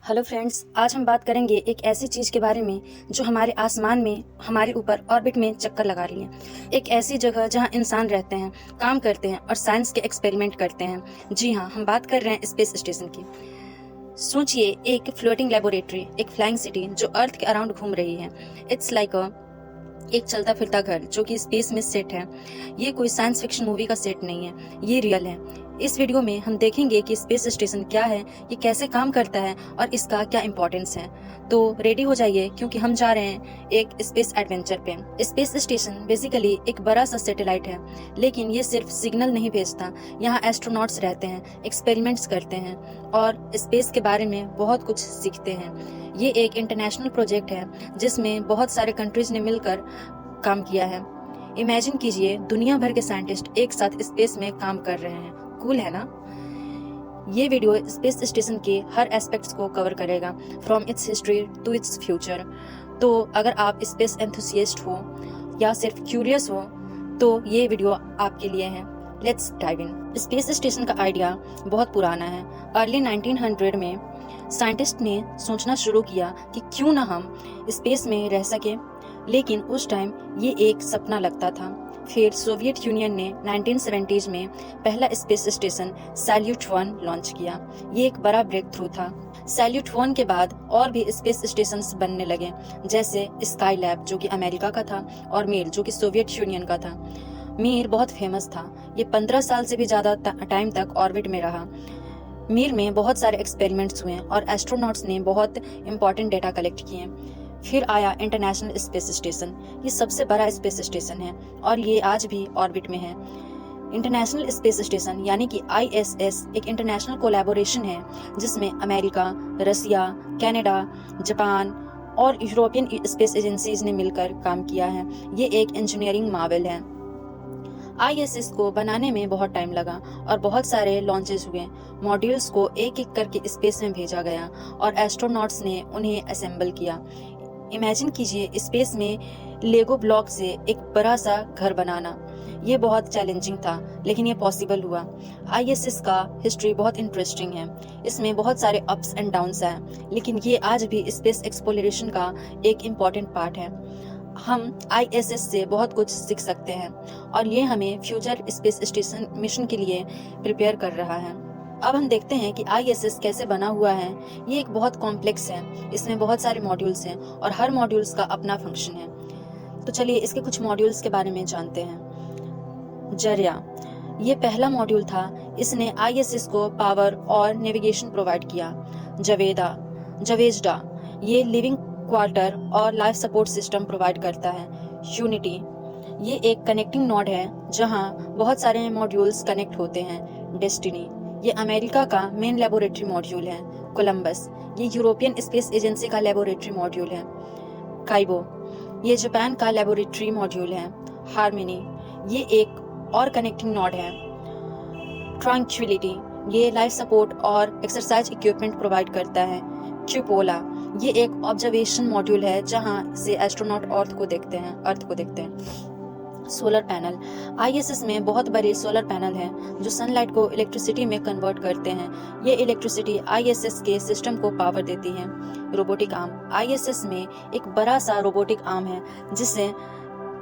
Hello friends, आज हम बात करेंगे एक ऐसी चीज़ के बारे में जो हमारे आसमान में हमारे ऊपर ऑर्बिट में चक्कर लगा रही है। एक ऐसी जगह जहां इंसान रहते हैं, काम करते हैं और साइंस के एक्सपेरिमेंट करते हैं। जी हाँ, हम बात कर रहे हैं स्पेस स्टेशन की। सोचिए, एक फ्लोटिंग लेबोरेटरी, एक फ्लाइंग सिटी जो अर्थ के अराउंड घूम रही है। इट्स लाइक एक चलता फिरता घर जो कि स्पेस में सेट है। ये कोई साइंस फिक्शन मूवी का सेट नहीं है, ये रियल है। इस वीडियो में हम देखेंगे कि स्पेस स्टेशन क्या है, ये कैसे काम करता है और इसका क्या इम्पोर्टेंस है। तो रेडी हो जाइए क्योंकि हम जा रहे हैं एक स्पेस एडवेंचर पे। स्पेस स्टेशन बेसिकली एक बड़ा सा सैटेलाइट है, लेकिन ये सिर्फ सिग्नल नहीं भेजता। यहाँ एस्ट्रोनॉट्स रहते हैं, एक्सपेरिमेंट्स करते हैं और स्पेस के बारे में बहुत कुछ सीखते हैं। ये एक इंटरनेशनल प्रोजेक्ट है जिसमें बहुत सारे कंट्रीज ने मिलकर काम किया है। इमेजिन कीजिए, दुनिया भर के साइंटिस्ट एक साथ स्पेस में काम कर रहे हैं। कूल है ना? ये वीडियो स्पेस स्टेशन के हर एस्पेक्ट्स को कवर करेगा, from its history to its future. तो अगर आप स्पेस एंथुसियास्ट हो या सिर्फ क्यूरियस हो तो ये वीडियो आपके लिए है। Let's dive in. Space station का आइडिया बहुत पुराना है। अर्ली 1900 में साइंटिस्ट ने सोचना शुरू किया कि क्यों ना हम स्पेस में रह सके, लेकिन उस टाइम ये एक सपना लगता था। फिर सोवियत यूनियन ने 1970s में पहला स्पेस स्टेशन सैल्यूट 1 लॉन्च किया। ये एक बड़ा ब्रेक थ्रू था। सैल्यूट 1 के बाद और भी स्पेस स्टेशंस बनने लगे, जैसे स्काई लैब जो कि अमेरिका का था और मिर जो कि सोवियत यूनियन का था। मिर बहुत फेमस था। ये 15 साल से भी ज्यादा टाइम तक ऑर्बिट में रहा। मिर में बहुत सारे एक्सपेरिमेंट्स हुए और एस्ट्रोनॉट्स ने बहुत इंपॉर्टेंट डेटा कलेक्ट किए। फिर आया इंटरनेशनल स्पेस स्टेशन। ये सबसे बड़ा स्पेस स्टेशन है और ये आज भी ऑर्बिट में है। इंटरनेशनल स्पेस स्टेशन यानी कि ISS एक इंटरनेशनल कोलैबोरेशन है जिसमें अमेरिका, रसिया, कनाडा, जापान और यूरोपियन स्पेस एजेंसीज ने मिलकर काम किया है। ये एक इंजीनियरिंग मार्वेल है। ISS को बनाने में बहुत टाइम लगा और बहुत सारे लॉन्चेस हुए। मॉड्यूल्स को एक एक करके स्पेस में भेजा गया और एस्ट्रोनॉट्स ने उन्हें असेंबल किया। इमेजिन कीजिए, स्पेस में लेगो ब्लॉक से एक बड़ा सा घर बनाना। ये बहुत चैलेंजिंग था, लेकिन ये पॉसिबल हुआ। ISS का हिस्ट्री बहुत इंटरेस्टिंग है। इसमें बहुत सारे अप्स एंड डाउन्स हैं, लेकिन ये आज भी स्पेस एक्सप्लोरेशन का एक इम्पॉर्टेंट पार्ट है। हम ISS से बहुत कुछ सीख सकते हैं और ये हमें फ्यूचर स्पेस स्टेशन मिशन के लिए प्रिपेयर कर रहा है। अब हम देखते हैं कि ISS कैसे बना हुआ है। ये एक बहुत कॉम्प्लेक्स है। इसमें बहुत सारे मॉड्यूल्स हैं और हर मॉड्यूल्स का अपना फंक्शन है। तो चलिए इसके कुछ मॉड्यूल्स के बारे में जानते हैं। जरिया, ये पहला मॉड्यूल था। इसने ISS को पावर और नेविगेशन प्रोवाइड किया। जवेजडा, ये लिविंग क्वार्टर और लाइफ सपोर्ट सिस्टम प्रोवाइड करता है। यूनिटी, ये एक कनेक्टिंग नोड है जहां बहुत सारे मॉड्यूल्स कनेक्ट होते हैं। डेस्टिनी, ये अमेरिका का मेन लेबोरेटरी मॉड्यूल है। कोलंबस, ये यूरोपियन स्पेस एजेंसी का लेबोरेटरी मॉड्यूल है। काइबो, ये जापान का लेबोरेटरी मॉड्यूल है। हार्मनी, ये एक और कनेक्टिंग नोड है। ट्रैंक्विलिटी, ये लाइफ सपोर्ट और एक्सरसाइज इक्विपमेंट प्रोवाइड करता है। क्यूपोला, ये एक ऑब्जर्वेशन मॉड्यूल है जहां से एस्ट्रोनॉट अर्थ को देखते हैं। सोलर पैनल, ISS में बहुत बड़े सोलर पैनल हैं जो सनलाइट को इलेक्ट्रिसिटी में कन्वर्ट करते हैं। ये इलेक्ट्रिसिटी ISS के सिस्टम को पावर देती है। रोबोटिक आर्म, ISS में एक बड़ा सा रोबोटिक आर्म है जिसे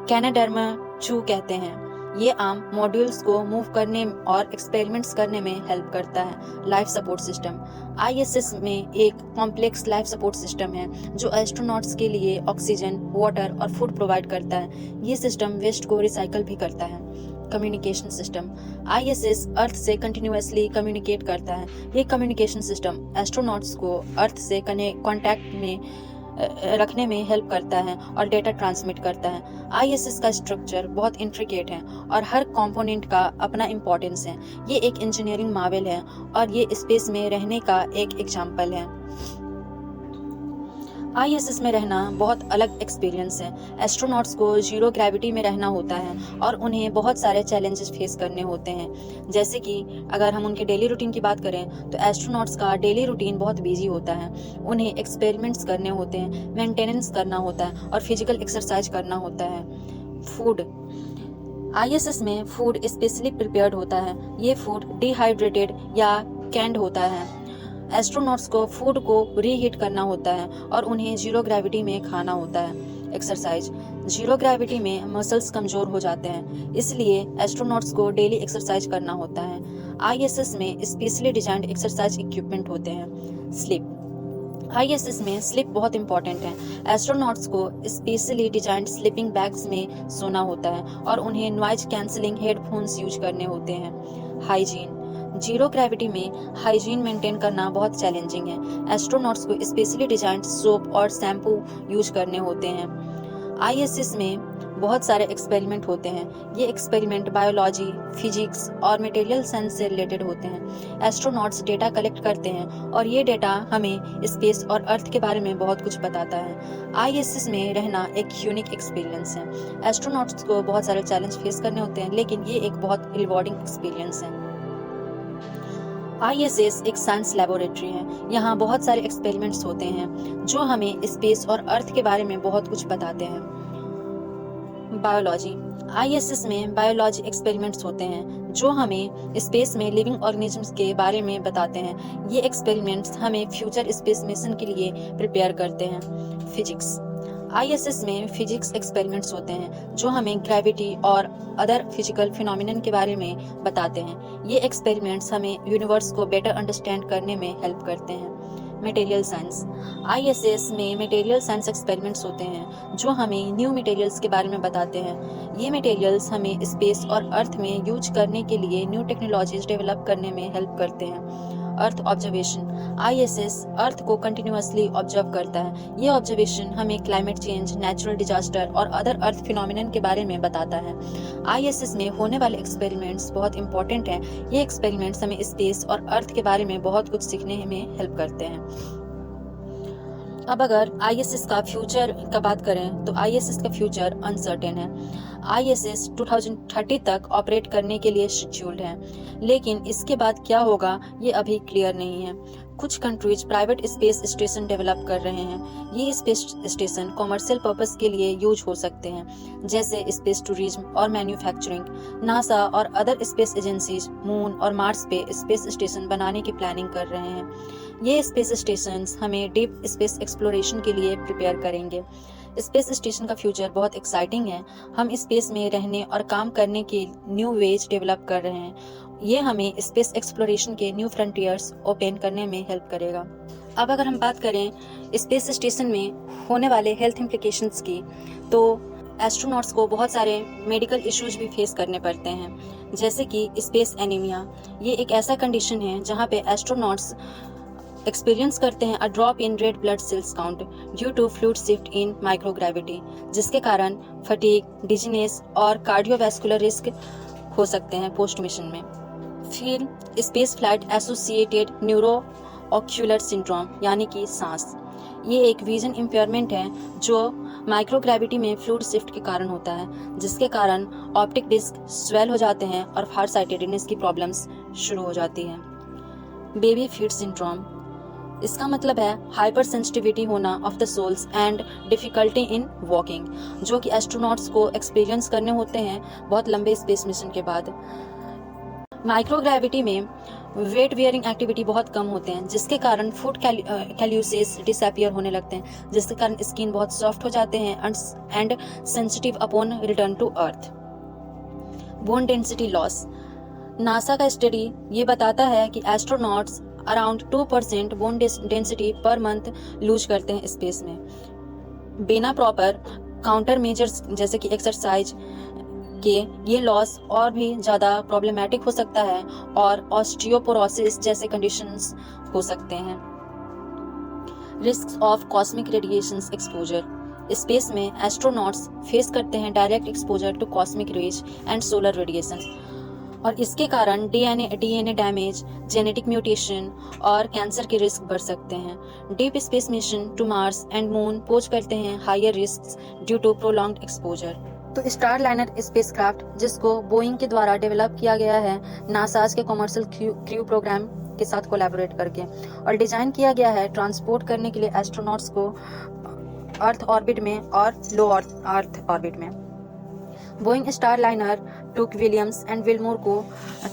कैनाडर्मा-2 कहते हैं। ये आर्म मॉड्यूल्स को मूव करने और एक्सपेरिमेंट्स करने में हेल्प करता है। लाइफ सपोर्ट सिस्टम, ISS में एक कॉम्प्लेक्स लाइफ सपोर्ट सिस्टम है जो एस्ट्रोनॉट्स के लिए ऑक्सीजन, वाटर और फूड प्रोवाइड करता है। ये सिस्टम वेस्ट को रिसाइकल भी करता है। कम्युनिकेशन सिस्टम, ISS अर्थ से कंटिन्यूअसली कम्युनिकेट करता है। ये कम्युनिकेशन सिस्टम एस्ट्रोनॉट्स को अर्थ से कॉन्टैक्ट में रखने में हेल्प करता है और डेटा ट्रांसमिट करता है। ISS का स्ट्रक्चर बहुत इंट्रिकेट है और हर कंपोनेंट का अपना इम्पोर्टेंस है। ये एक इंजीनियरिंग मार्वेल है और ये स्पेस में रहने का एक एग्जाम्पल है। ISS में रहना बहुत अलग एक्सपीरियंस है। एस्ट्रोनॉट्स को जीरो ग्रेविटी में रहना होता है और उन्हें बहुत सारे चैलेंजेस फेस करने होते हैं। जैसे कि अगर हम उनके डेली रूटीन की बात करें तो एस्ट्रोनॉट्स का डेली रूटीन बहुत बिजी होता है। उन्हें एक्सपेरिमेंट्स करने होते हैं, मेंटेनेंस करना होता है और फिजिकल एक्सरसाइज करना होता है। फूड, ISS में फूड स्पेशली प्रिपेयर्ड होता है। ये फूड डिहाइड्रेटेड या कैंड होता है। एस्ट्रोनॉट्स को फूड को रीहीट करना होता है और उन्हें जीरो ग्रेविटी में खाना होता है। एक्सरसाइज, जीरो ग्रेविटी में मसल्स कमजोर हो जाते हैं, इसलिए एस्ट्रोनॉट्स को डेली एक्सरसाइज करना होता है। ISS में स्पेशली डिजाइंड एक्सरसाइज इक्विपमेंट होते हैं। स्लीप, ISS में स्लीप बहुत इंपॉर्टेंट है। एस्ट्रोनॉट्स को स्पेशली डिजाइंड स्लीपिंग बैग्स में सोना होता है और उन्हें नॉइज कैंसलिंग हेडफोन्स यूज करने होते हैं। हाइजीन, जीरो ग्रेविटी में हाइजीन मेंटेन करना बहुत चैलेंजिंग है। एस्ट्रोनॉट्स को स्पेशली डिजाइंड सोप और शैम्पू यूज करने होते हैं। ISS में बहुत सारे एक्सपेरिमेंट होते हैं। ये एक्सपेरिमेंट बायोलॉजी, फिजिक्स और मटेरियल साइंस से रिलेटेड होते हैं। एस्ट्रोनॉट्स डेटा कलेक्ट करते हैं और ये डेटा हमें स्पेस और अर्थ के बारे में बहुत कुछ बताता है। ISS में रहना एक यूनिक एक्सपीरियंस है। एस्ट्रोनॉट्स को बहुत सारे चैलेंज फेस करने होते हैं, लेकिन ये एक बहुत रिवॉर्डिंग एक्सपीरियंस है। ISS एक साइंस लेबोरेटरी है। यहाँ बहुत सारे एक्सपेरिमेंट्स होते हैं जो हमें स्पेस और अर्थ के बारे में बहुत कुछ बताते हैं। बायोलॉजी, ISS में बायोलॉजी एक्सपेरिमेंट्स होते हैं जो हमें स्पेस में लिविंग ऑर्गेनिजम्स के बारे में बताते हैं। ये एक्सपेरिमेंट्स हमें फ्यूचर स्पेस मिशन के लिए प्रिपेयर करते हैं। फिजिक्स, ISS में फिजिक्स एक्सपेरिमेंट्स होते हैं जो हमें ग्रेविटी और अदर फिजिकल फिनोमिनन के बारे में बताते हैं। ये एक्सपेरिमेंट्स हमें यूनिवर्स को बेटर अंडरस्टैंड करने में हेल्प करते हैं। मटेरियल साइंस, ISS में मटेरियल साइंस एक्सपेरिमेंट्स होते हैं जो हमें न्यू मटेरियल्स के बारे में बताते हैं। ये मटेरियल्स हमें स्पेस और अर्थ में यूज करने के लिए न्यू टेक्नोलॉजीज डेवलप करने में हेल्प करते हैं। अर्थ ऑब्जर्वेशन, ISS अर्थ को कंटिन्यूअसली ऑब्जर्व करता है। ये ऑब्जर्वेशन हमें क्लाइमेट चेंज, नेचुरल डिजास्टर और अदर अर्थ फिनोमिनन के बारे में बताता है। ISS में होने वाले एक्सपेरिमेंट्स बहुत इंपॉर्टेंट हैं। ये एक्सपेरिमेंट्स हमें स्पेस और अर्थ के बारे में बहुत कुछ सीखने में हेल्प करते हैं। अब अगर ISS का फ्यूचर का बात करें तो ISS का फ्यूचर अनसर्टेन है। ISS 2030 तक ऑपरेट करने के लिए शेड्यूल्ड है, लेकिन इसके बाद क्या होगा ये अभी क्लियर नहीं है। कुछ countries private space station develop कर रहे हैं। ये स्पेस स्टेशन कॉमर्शियल पर्पस के लिए यूज हो सकते हैं, जैसे स्पेस टूरिज्म और मैन्युफैक्चरिंग। नासा और अदर स्पेस एजेंसीज मून और मार्स पे स्पेस स्टेशन बनाने की प्लानिंग कर रहे हैं। ये स्पेस स्टेशंस हमें डीप स्पेस एक्सप्लोरेशन के लिए प्रिपेयर करेंगे। स्पेस स्टेशन का फ्यूचर बहुत एक्साइटिंग है। हम स्पेस में रहने और काम करने के न्यू वेज डेवलप कर रहे हैं। ये हमें स्पेस एक्सप्लोरेशन के न्यू फ्रंटियर्स ओपन करने में हेल्प करेगा। अब अगर हम बात करें स्पेस स्टेशन में होने वाले हेल्थ इम्प्लीकेशंस की, तो एस्ट्रोनॉट्स को बहुत सारे मेडिकल इश्यूज भी फेस करने पड़ते हैं, जैसे कि स्पेस एनीमिया। ये एक ऐसा कंडीशन है जहाँ पे एस्ट्रोनॉट्स एक्सपीरियंस करते हैं a drop in red blood cells count due to fluid shift in microgravity, जिसके कारण फटीग, डिजीनेस और कार्डियोवैस्कुलर रिस्क हो सकते हैं पोस्ट मिशन में। फिर space flight associated neuro ocular syndrome यानी कि सांस, ये एक विजन इम्पेयरमेंट है जो माइक्रोग्रेविटी में फ्लूइड शिफ्ट के कारण होता है, जिसके कारण ऑप्टिक डिस्क स्वेल हो जाते हैं और फार साइटेडनेस की प्रॉब्लम्स शुरू हो जाती है। बेबी फीट सिंड्रोम, इसका मतलब है हाइपर सेंसिटिविटी होना of the soles and difficulty in walking, जो कि एस्ट्रोनॉट्स को एक्सपीरियंस करने होते हैं बहुत लंबे स्पेस मिशन के बाद। माइक्रोग्रेविटी में वेट वियरिंग एक्टिविटी बहुत कम होते हैं, जिसके कारण फूड कैल्यूसिस डिसअपियर होने लगते हैं, जिसके कारण स्किन बहुत सॉफ्ट हो जाते हैं and sensitive upon return to Earth. Bone density loss, NASA का स्टडी ये बताता है कि एस्ट्रोनॉट्स अराउंड 2% बोन डेंसिटी पर मंथ लूज करते हैं स्पेस में। बिना प्रॉपर काउंटर मेजर्स जैसे कि एक्सरसाइज के ये लॉस और भी ज़्यादा प्रॉब्लमेटिक हो सकता है और ऑस्टियोपोरोसिस जैसे कंडीशंस हो सकते हैं। Risk of cosmic radiation exposure, space में एस्ट्रोनॉट्स फेस करते हैं direct exposure to cosmic rays and solar radiation, और इसके कारण डीएनए डैमेज, जेनेटिक म्यूटेशन और कैंसर के रिस्क बढ़ सकते हैं। Deep space mission to Mars and moon pose करते हैं higher risk due to prolonged exposure. तो स्टार लाइनर स्पेसक्राफ्ट, जिसको बोइंग के द्वारा डेवलप किया गया है नासाज के कमर्शियल क्रू प्रोग्राम के साथ कोलैबोरेट करके, और डिजाइन किया गया है ट्रांसपोर्ट करने के लिए एस्ट्रोनॉट्स को अर्थ ऑर्बिट में और लो अर्थ ऑर्बिट में। Boeing Starliner took Williams and Wilmore को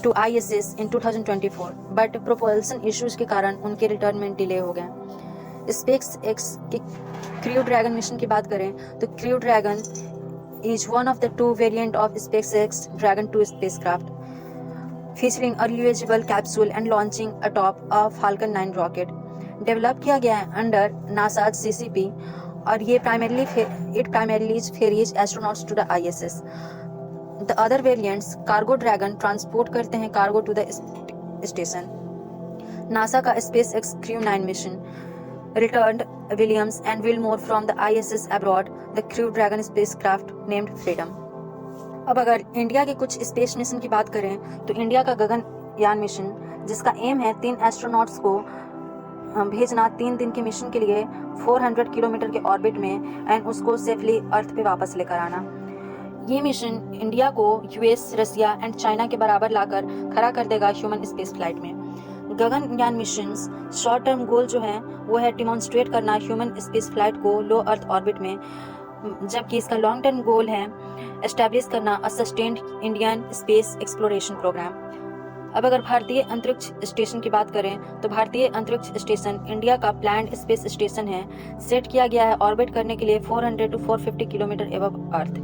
to ISS in 2024, but propulsion issues के कारण उनके रिटर्न में डिले हो गए। SpaceX के क्रू ड्रैगन मिशन की बात करें तो crew dragon is one of the 2 variant of SpaceX Dragon 2 spacecraft, featuring a reusable capsule and launching atop a Falcon 9 rocket। Develop किया गया है अंडर नासा CCP और ये primarily ferries astronauts to the ISS। The other variants cargo Dragon transport करते हैं cargo to the station. NASA का SpaceX Crew 9 मिशन returned Williams and Wilmore from the ISS aboard the Crew Dragon spacecraft named Freedom। अब अगर India के कुछ space mission की बात करें तो इंडिया का गगनयान मिशन जिसका एम है 3 एस्ट्रोनॉट्स को भेजना 3 दिन के मिशन के लिए 400 किलोमीटर के ऑर्बिट में एंड उसको सेफली अर्थ पे वापस लेकर आना। ये मिशन इंडिया को US, रसिया एंड चाइना के बराबर लाकर खड़ा कर देगा ह्यूमन स्पेस फ्लाइट में। Gaganyaan mission short term goal जो है वो है डिमॉन्स्ट्रेट करना ह्यूमन स्पेस फ्लाइट को लो अर्थ ऑर्बिट में, जबकि इसका लॉन्ग टर्म गोल है एस्टैब्लिश करना a sustained Indian space exploration program. अब अगर भारतीय अंतरिक्ष स्टेशन की बात करें तो भारतीय अंतरिक्ष स्टेशन इंडिया का प्लान्ड स्पेस स्टेशन है। सेट किया गया है ऑर्बिट करने के लिए 400 to 450 kilometre above earth.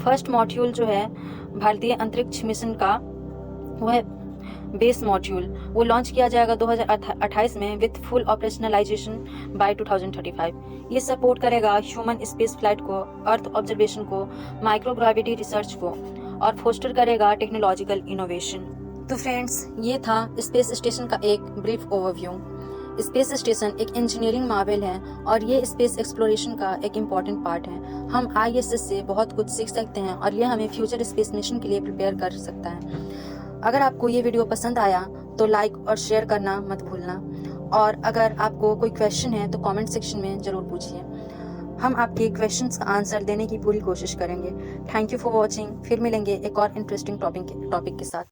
First module जो है भारतीय अंतरिक्ष मिशन का वो है बेस मॉड्यूल, वो लॉन्च किया जाएगा 2028 में विथ फुल ऑपरेशनलाइजेशन बाय 2035। ये सपोर्ट करेगा ह्यूमन स्पेस फ्लाइट को, अर्थ ऑब्जर्वेशन को, माइक्रोग्रेविटी रिसर्च को और फोस्टर करेगा टेक्नोलॉजिकल इनोवेशन। तो फ्रेंड्स, ये था स्पेस स्टेशन का एक ब्रीफ ओवरव्यू। स्पेस स्टेशन एक इंजीनियरिंग मार्वेल है और ये स्पेस एक्सप्लोरेशन का एक इम्पॉर्टेंट पार्ट है। हम ISS से बहुत कुछ सीख सकते हैं और ये हमें फ्यूचर स्पेस मिशन के लिए प्रिपेयर कर सकता है। अगर आपको ये वीडियो पसंद आया तो लाइक और शेयर करना मत भूलना, और अगर आपको कोई क्वेश्चन है तो कमेंट सेक्शन में ज़रूर पूछिए। हम आपके क्वेश्चंस का आंसर देने की पूरी कोशिश करेंगे। Thank you for watching. फिर मिलेंगे एक और इंटरेस्टिंग टॉपिक के साथ।